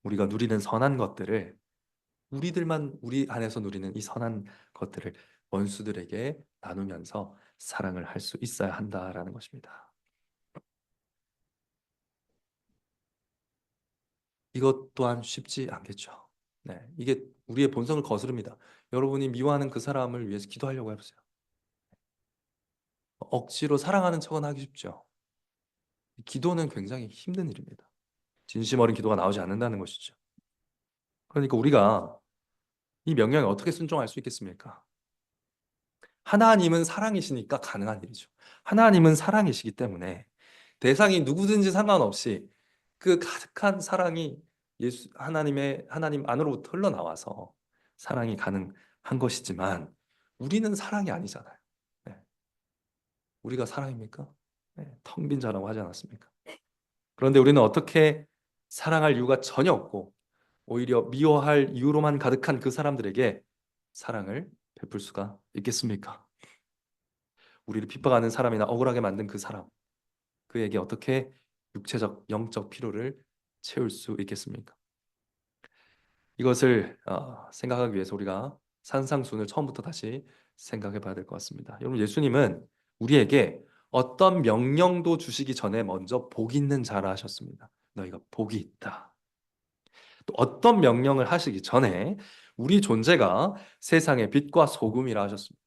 우리가 누리는 선한 것들을 우리들만 우리 안에서 누리는 이 선한 것들을 원수들에게 나누면서 사랑을 할 수 있어야 한다라는 것입니다. 이것 또한 쉽지 않겠죠. 네, 이게 우리의 본성을 거스릅니다. 여러분이 미워하는 그 사람을 위해서 기도하려고 해보세요. 억지로 사랑하는 척은 하기 쉽죠. 기도는 굉장히 힘든 일입니다. 진심 어린 기도가 나오지 않는다는 것이죠. 그러니까 우리가 이 명령에 어떻게 순종할 수 있겠습니까? 하나님은 사랑이시니까 가능한 일이죠. 하나님은 사랑이시기 때문에 대상이 누구든지 상관없이 그 가득한 사랑이 하나님 안으로부터 흘러나와서 사랑이 가능한 것이지만 우리는 사랑이 아니잖아요. 네. 우리가 사랑입니까? 네. 텅 빈 자라고 하지 않았습니까? 그런데 우리는 어떻게 사랑할 이유가 전혀 없고 오히려 미워할 이유로만 가득한 그 사람들에게 사랑을 베풀 수가 있겠습니까? 우리를 핍박하는 사람이나 억울하게 만든 그 사람, 그에게 어떻게 육체적, 영적 필요를 채울 수 있겠습니까? 이것을 생각하기 위해서 우리가 산상순을 처음부터 다시 생각해 봐야 될 것 같습니다. 여러분, 예수님은 우리에게 어떤 명령도 주시기 전에 먼저 복 있는 자라 하셨습니다. 너희가 복이 있다. 또 어떤 명령을 하시기 전에 우리 존재가 세상의 빛과 소금이라 하셨습니다.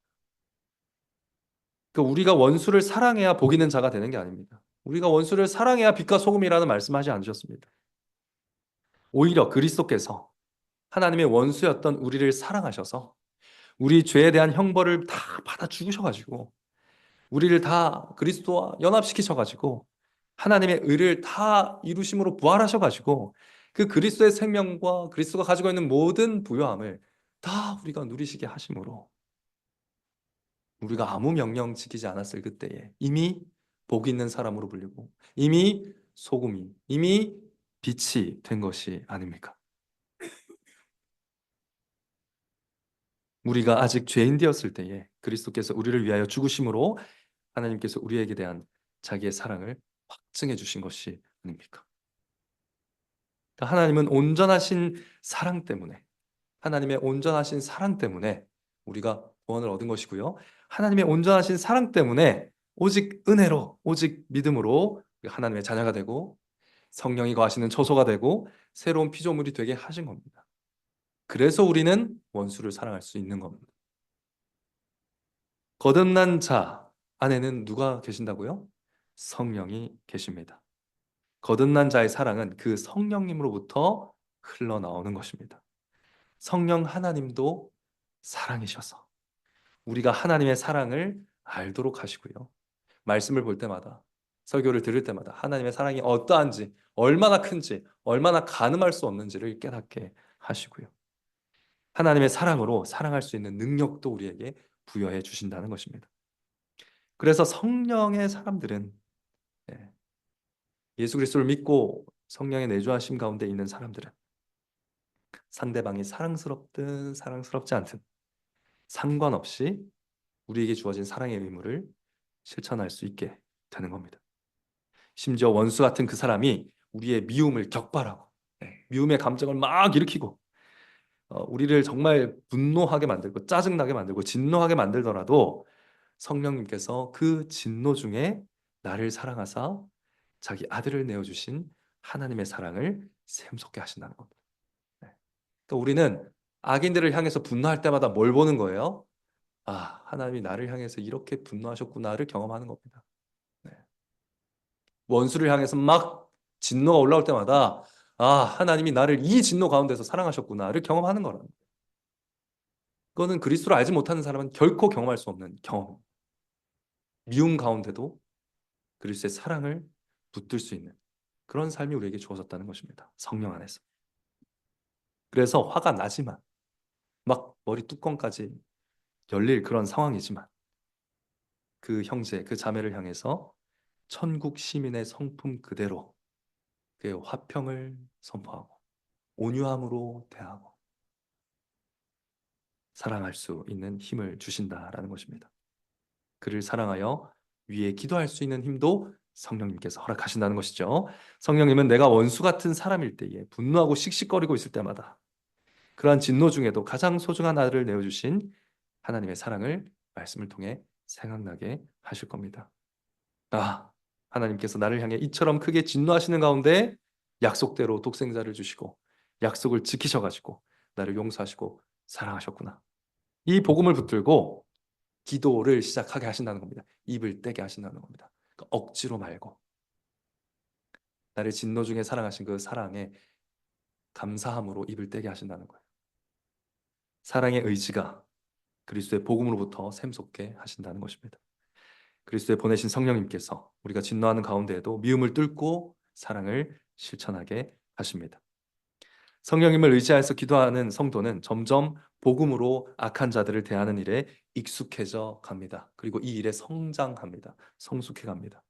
그러니까 우리가 원수를 사랑해야 복 있는 자가 되는 게 아닙니다. 우리가 원수를 사랑해야 빛과 소금이라는 말씀하지 않으셨습니다. 오히려 그리스도께서 하나님의 원수였던 우리를 사랑하셔서 우리 죄에 대한 형벌을 다 받아 죽으셔가지고 우리를 다 그리스도와 연합시키셔가지고 하나님의 의를 다 이루심으로 부활하셔가지고 그 그리스도의 생명과 그리스도가 가지고 있는 모든 부요함을 다 우리가 누리시게 하심으로 우리가 아무 명령 지키지 않았을 그때에 이미 복 있는 사람으로 불리고 이미 소금이 이미 빛이 된 것이 아닙니까? 우리가 아직 죄인 되었을 때에 그리스도께서 우리를 위하여 죽으심으로 하나님께서 우리에게 대한 자기의 사랑을 확증해 주신 것이 아닙니까? 그러니까 하나님은 온전하신 사랑 때문에 하나님의 온전하신 사랑 때문에 우리가 구원을 얻은 것이고요. 하나님의 온전하신 사랑 때문에 오직 은혜로 오직 믿음으로 하나님의 자녀가 되고 성령이 거하시는 초소가 되고 새로운 피조물이 되게 하신 겁니다. 그래서 우리는 원수를 사랑할 수 있는 겁니다. 거듭난 자 안에는 누가 계신다고요? 성령이 계십니다. 거듭난 자의 사랑은 그 성령님으로부터 흘러나오는 것입니다. 성령 하나님도 사랑이셔서 우리가 하나님의 사랑을 알도록 하시고요. 말씀을 볼 때마다 설교를 들을 때마다 하나님의 사랑이 어떠한지 얼마나 큰지 얼마나 가늠할 수 없는지를 깨닫게 하시고요. 하나님의 사랑으로 사랑할 수 있는 능력도 우리에게 부여해 주신다는 것입니다. 그래서 성령의 사람들은 예, 예수 그리스도를 믿고 성령의 내주하심 가운데 있는 사람들은 상대방이 사랑스럽든 사랑스럽지 않든 상관없이 우리에게 주어진 사랑의 의무를 실천할 수 있게 되는 겁니다. 심지어 원수 같은 그 사람이 우리의 미움을 격발하고 미움의 감정을 막 일으키고 우리를 정말 분노하게 만들고 짜증나게 만들고 진노하게 만들더라도 성령님께서 그 진노 중에 나를 사랑하사 자기 아들을 내어주신 하나님의 사랑을 샘솟게 하신다는 겁니다. 그러니까 우리는 악인들을 향해서 분노할 때마다 뭘 보는 거예요? 아, 하나님이 나를 향해서 이렇게 분노하셨구나를 경험하는 겁니다. 네. 원수를 향해서 막 진노가 올라올 때마다 아, 하나님이 나를 이 진노 가운데서 사랑하셨구나를 경험하는 거라는 거예요. 그거는 그리스도를 알지 못하는 사람은 결코 경험할 수 없는 경험. 미움 가운데도 그리스도의 사랑을 붙들 수 있는 그런 삶이 우리에게 주어졌다는 것입니다. 성령 안에서. 그래서 화가 나지만 막 머리 뚜껑까지 열릴 그런 상황이지만 그 형제, 그 자매를 향해서 천국 시민의 성품 그대로 그의 화평을 선포하고 온유함으로 대하고 사랑할 수 있는 힘을 주신다라는 것입니다. 그를 사랑하여 위에 기도할 수 있는 힘도 성령님께서 허락하신다는 것이죠. 성령님은 내가 원수 같은 사람일 때에 분노하고 씩씩거리고 있을 때마다 그러한 진노 중에도 가장 소중한 아들을 내어주신 하나님의 사랑을 말씀을 통해 생각나게 하실 겁니다. 아, 하나님께서 나를 향해 이처럼 크게 진노하시는 가운데 약속대로 독생자를 주시고 약속을 지키셔가지고 나를 용서하시고 사랑하셨구나. 이 복음을 붙들고 기도를 시작하게 하신다는 겁니다. 입을 떼게 하신다는 겁니다. 그러니까 억지로 말고 나를 진노 중에 사랑하신 그 사랑에 감사함으로 입을 떼게 하신다는 거예요. 사랑의 의지가 그리스도의 복음으로부터 샘솟게 하신다는 것입니다. 그리스도의 보내신 성령님께서 우리가 진노하는 가운데에도 미움을 뚫고 사랑을 실천하게 하십니다. 성령님을 의지하여서 기도하는 성도는 점점 복음으로 악한 자들을 대하는 일에 익숙해져 갑니다. 그리고 이 일에 성장합니다. 성숙해 갑니다.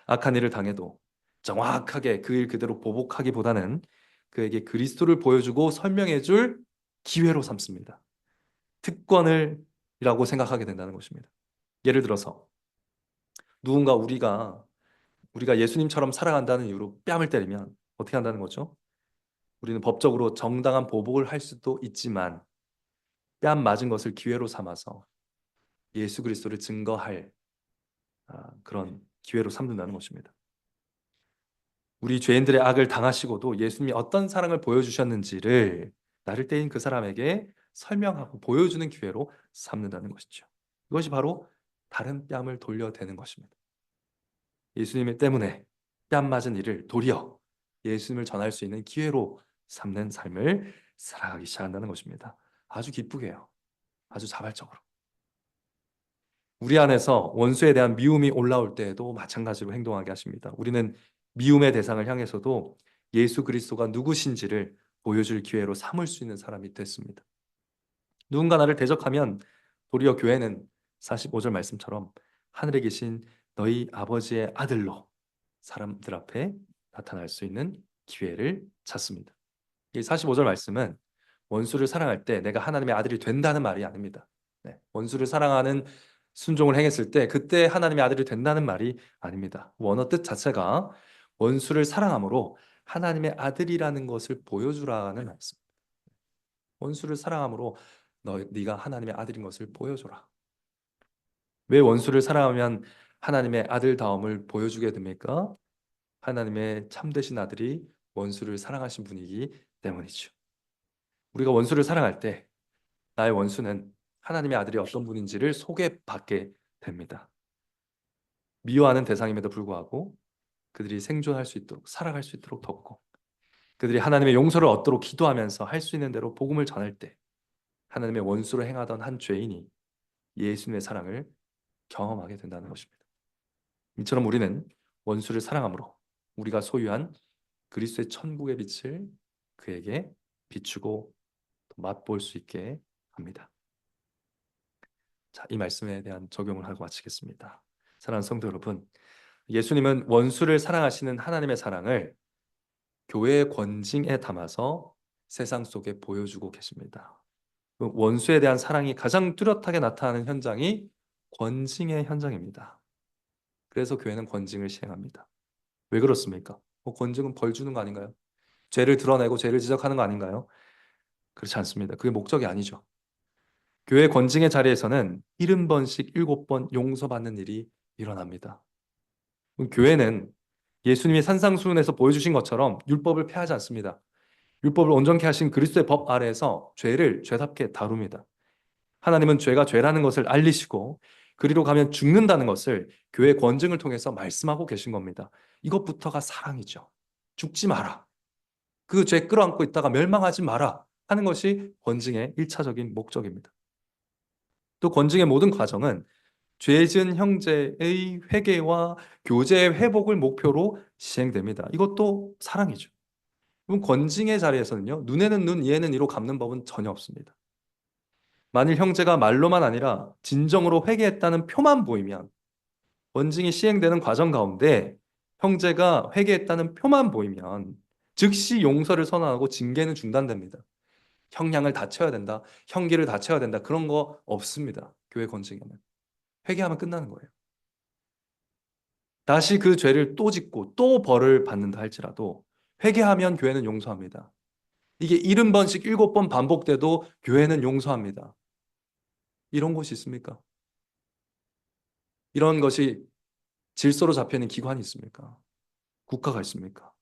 악한 일을 당해도 정확하게 그 일 그대로 보복하기보다는 그에게 그리스도를 보여주고 설명해 줄 기회로 삼습니다. 특권을이라고 생각하게 된다는 것입니다. 예를 들어서 누군가 우리가 예수님처럼 살아간다는 이유로 뺨을 때리면 어떻게 한다는 거죠? 우리는 법적으로 정당한 보복을 할 수도 있지만 뺨 맞은 것을 기회로 삼아서 예수 그리스도를 증거할 그런 기회로 삼는다는 것입니다. 우리 죄인들의 악을 당하시고도 예수님이 어떤 사랑을 보여주셨는지를 나를 때린 그 사람에게 설명하고 보여주는 기회로 삼는다는 것이죠. 이것이 바로 다른 뺨을 돌려대는 것입니다. 예수님 때문에 뺨 맞은 일을 도리어 예수님을 전할 수 있는 기회로 삼는 삶을 살아가기 시작한다는 것입니다. 아주 기쁘게요. 아주 자발적으로. 우리 안에서 원수에 대한 미움이 올라올 때에도 마찬가지로 행동하게 하십니다. 우리는 미움의 대상을 향해서도 예수 그리스도가 누구신지를 보여줄 기회로 삼을 수 있는 사람이 됐습니다. 누군가 나를 대적하면 도리어 교회는 45절 말씀처럼 하늘에 계신 너희 아버지의 아들로 사람들 앞에 나타날 수 있는 기회를 찾습니다. 이 45절 말씀은 원수를 사랑할 때 내가 하나님의 아들이 된다는 말이 아닙니다. 네, 원수를 사랑하는 순종을 행했을 때 그때 하나님의 아들이 된다는 말이 아닙니다. 원어 뜻 자체가 원수를 사랑함으로 하나님의 아들이라는 것을 보여주라는 말씀. 원수를 사랑함으로 네가 하나님의 아들인 것을 보여줘라. 왜 원수를 사랑하면 하나님의 아들다움을 보여주게 됩니까? 하나님의 참되신 아들이 원수를 사랑하신 분이기 때문이죠. 우리가 원수를 사랑할 때 나의 원수는 하나님의 아들이 어떤 분인지를 소개받게 됩니다. 미워하는 대상임에도 불구하고 그들이 생존할 수 있도록 살아갈 수 있도록 돕고 그들이 하나님의 용서를 얻도록 기도하면서 할 수 있는 대로 복음을 전할 때 하나님의 원수로 행하던 한 죄인이 예수님의 사랑을 경험하게 된다는 것입니다. 이처럼 우리는 원수를 사랑함으로 우리가 소유한 그리스도의 천국의 빛을 그에게 비추고 맛볼 수 있게 합니다. 자, 이 말씀에 대한 적용을 하고 마치겠습니다. 사랑하는 성도 여러분, 예수님은 원수를 사랑하시는 하나님의 사랑을 교회의 권징에 담아서 세상 속에 보여주고 계십니다. 그 원수에 대한 사랑이 가장 뚜렷하게 나타나는 현장이 권징의 현장입니다. 그래서 교회는 권징을 시행합니다. 왜 그렇습니까? 권징은 벌 주는 거 아닌가요? 죄를 드러내고 죄를 지적하는 거 아닌가요? 그렇지 않습니다. 그게 목적이 아니죠. 교회 권징의 자리에서는 70번씩 7번 용서받는 일이 일어납니다. 교회는 예수님이 산상수훈에서 보여주신 것처럼 율법을 폐하지 않습니다. 율법을 온전케 하신 그리스도의 법 아래에서 죄를 죄답게 다룹니다. 하나님은 죄가 죄라는 것을 알리시고 그리로 가면 죽는다는 것을 교회 권증을 통해서 말씀하고 계신 겁니다. 이것부터가 사랑이죠. 죽지 마라. 그 죄 끌어안고 있다가 멸망하지 마라 하는 것이 권징의 1차적인 목적입니다. 또 권징의 모든 과정은 죄 지은 형제의 회개와 교제의 회복을 목표로 시행됩니다. 이것도 사랑이죠. 그럼 권징의 자리에서는요, 눈에는 눈, 이에는 이로 갚는 법은 전혀 없습니다. 만일 형제가 말로만 아니라 진정으로 회개했다는 표만 보이면, 권징이 시행되는 과정 가운데 형제가 회개했다는 표만 보이면 즉시 용서를 선언하고 징계는 중단됩니다. 형량을 다 채워야 된다, 형기를 다 채워야 된다, 그런 거 없습니다. 교회 권징에는. 회개하면 끝나는 거예요. 다시 그 죄를 또 짓고 또 벌을 받는다 할지라도 회개하면 교회는 용서합니다. 이게 70번씩 7번 반복돼도 교회는 용서합니다. 이런 곳이 있습니까? 이런 것이 질서로 잡혀있는 기관이 있습니까? 국가가 있습니까?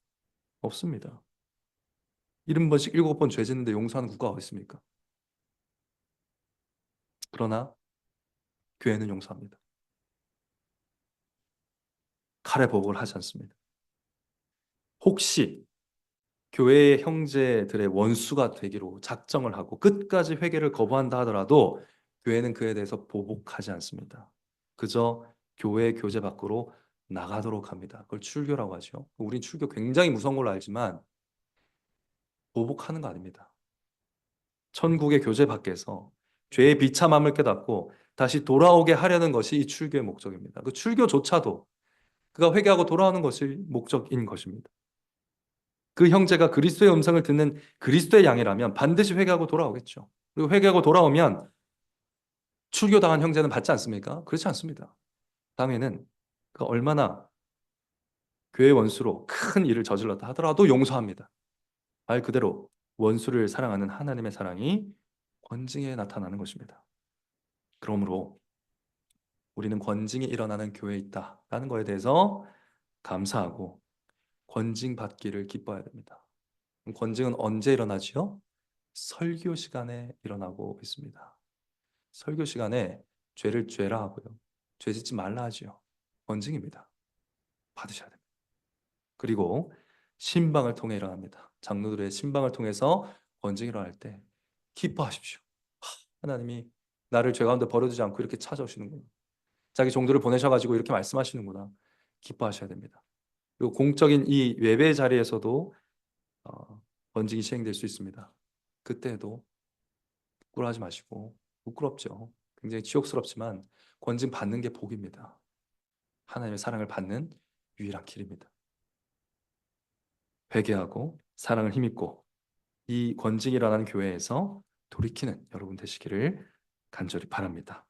없습니다. 70번씩 7번 죄 짓는데 용서하는 국가가 어디 있습니까? 그러나 교회는 용서합니다. 칼에 보복을 하지 않습니다. 혹시 교회의 형제들의 원수가 되기로 작정을 하고 끝까지 회개를 거부한다 하더라도 교회는 그에 대해서 보복하지 않습니다. 그저 교회 교제 밖으로 나가도록 합니다. 그걸 출교라고 하죠. 우린 출교 굉장히 무서운 걸로 알지만 보복하는 거 아닙니다. 천국의 교제 밖에서 죄의 비참함을 깨닫고 다시 돌아오게 하려는 것이 이 출교의 목적입니다. 그 출교조차도 그가 회개하고 돌아오는 것이 목적인 것입니다. 그 형제가 그리스도의 음성을 듣는 그리스도의 양이라면 반드시 회개하고 돌아오겠죠. 그리고 회개하고 돌아오면 출교당한 형제는 받지 않습니까? 그렇지 않습니다. 당에는 그 얼마나 교회 원수로 큰 일을 저질렀다 하더라도 용서합니다. 말 그대로 원수를 사랑하는 하나님의 사랑이 권징에 나타나는 것입니다. 그러므로 우리는 권징이 일어나는 교회에 있다라는 것에 대해서 감사하고 권징 받기를 기뻐해야 됩니다. 권징은 언제 일어나지요? 설교 시간에 일어나고 있습니다. 설교 시간에 죄를 죄라 하고요. 죄 짓지 말라 하지요. 권징입니다. 받으셔야 됩니다. 그리고 신방을 통해 일어납니다. 장로들의 신방을 통해서 권징이 일어날 때 기뻐하십시오. 하나님이 나를 죄 가운데 버려두지 않고 이렇게 찾아오시는구나. 자기 종들을 보내셔가지고 이렇게 말씀하시는구나. 기뻐하셔야 됩니다. 그리고 공적인 이 예배 자리에서도 권징이 시행될 수 있습니다. 그때도 부끄러워하지 마시고, 부끄럽죠. 굉장히 치욕스럽지만 권징 받는 게 복입니다. 하나님의 사랑을 받는 유일한 길입니다. 회개하고 사랑을 힘입고 이 권징이 일어나는 교회에서 돌이키는 여러분 되시기를 간절히 바랍니다.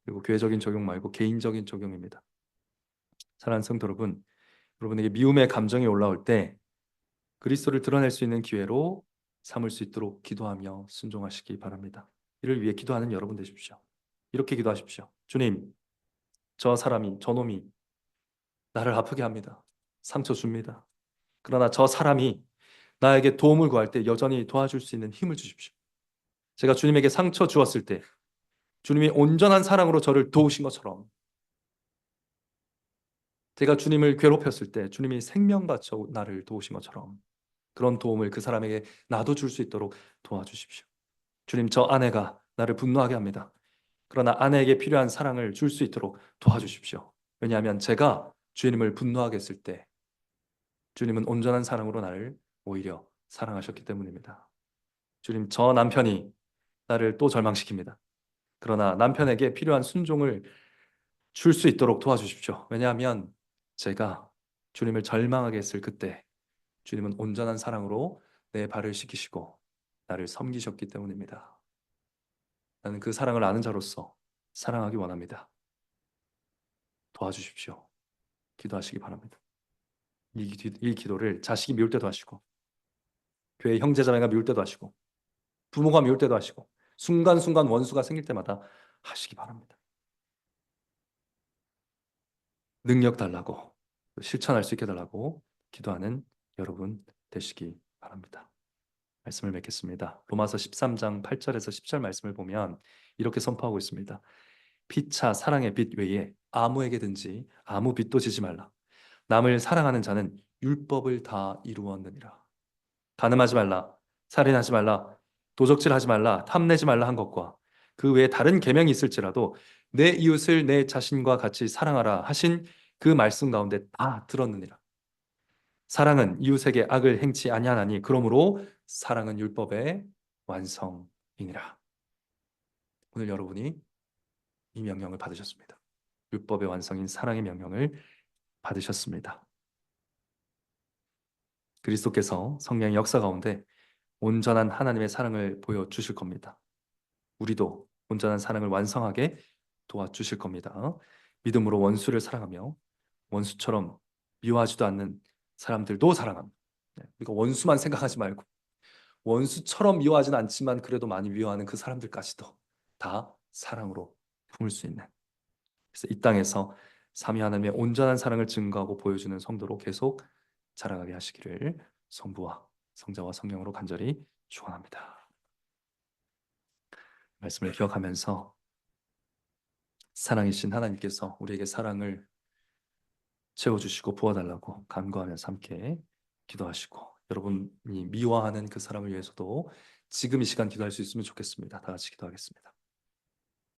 그리고 교회적인 적용 말고 개인적인 적용입니다. 사랑하는 성도 여러분, 여러분에게 미움의 감정이 올라올 때 그리스도를 드러낼 수 있는 기회로 삼을 수 있도록 기도하며 순종하시기 바랍니다. 이를 위해 기도하는 여러분 되십시오. 이렇게 기도하십시오. 주님, 저 사람이, 저놈이 나를 아프게 합니다. 상처 줍니다. 그러나 저 사람이 나에게 도움을 구할 때 여전히 도와줄 수 있는 힘을 주십시오. 제가 주님에게 상처 주었을 때 주님이 온전한 사랑으로 저를 도우신 것처럼 제가 주님을 괴롭혔을 때 주님이 생명 바쳐 나를 도우신 것처럼 그런 도움을 그 사람에게 나도 줄 수 있도록 도와주십시오. 주님, 저 아내가 나를 분노하게 합니다. 그러나 아내에게 필요한 사랑을 줄 수 있도록 도와주십시오. 왜냐하면 제가 주님을 분노하게 했을 때 주님은 온전한 사랑으로 나를 오히려 사랑하셨기 때문입니다. 주님, 저 남편이 나를 또 절망시킵니다. 그러나 남편에게 필요한 순종을 줄 수 있도록 도와주십시오. 왜냐하면 제가 주님을 절망하게 했을 그때 주님은 온전한 사랑으로 내 발을 씻기시고 나를 섬기셨기 때문입니다. 나는 그 사랑을 아는 자로서 사랑하기 원합니다. 도와주십시오. 기도하시기 바랍니다. 이 기도를 자식이 미울 때도 하시고 교회 형제자매가 미울 때도 하시고 부모가 미울 때도 하시고 순간순간 원수가 생길 때마다 하시기 바랍니다. 능력 달라고 실천할 수 있게 달라고 기도하는 여러분 되시기 바랍니다. 말씀을 맺겠습니다. 로마서 13장 8절에서 10절 말씀을 보면 이렇게 선포하고 있습니다. 피차 사랑의 빛 외에 아무에게든지 아무 빚도 지지 말라. 남을 사랑하는 자는 율법을 다 이루었느니라. 간음하지 말라, 살인하지 말라, 도적질하지 말라, 탐내지 말라 한 것과 그 외에 다른 계명이 있을지라도 내 이웃을 내 자신과 같이 사랑하라 하신 그 말씀 가운데 다 들었느니라. 사랑은 이웃에게 악을 행치 아니하나니 그러므로 사랑은 율법의 완성이니라. 오늘 여러분이 이 명령을 받으셨습니다. 율법의 완성인 사랑의 명령을 받으셨습니다. 그리스도께서 성령의 역사 가운데 온전한 하나님의 사랑을 보여주실 겁니다. 우리도 온전한 사랑을 완성하게 도와주실 겁니다. 믿음으로 원수를 사랑하며 원수처럼 미워하지도 않는 사람들도 사랑합니다. 그러니까 원수만 생각하지 말고 원수처럼 미워하지는 않지만 그래도 많이 미워하는 그 사람들까지도 다 사랑으로 품을 수 있는, 그래서 이 땅에서 삼위 하나님의 온전한 사랑을 증거하고 보여주는 성도로 계속 자라가게 하시기를 성부와 성자와 성령으로 간절히 축원합니다. 말씀을 기억하면서 사랑이신 하나님께서 우리에게 사랑을 채워주시고 부어달라고 간구하면서 함께 기도하시고, 여러분이 미워하는 그 사람을 위해서도 지금 이 시간 기도할 수 있으면 좋겠습니다. 다 같이 기도하겠습니다.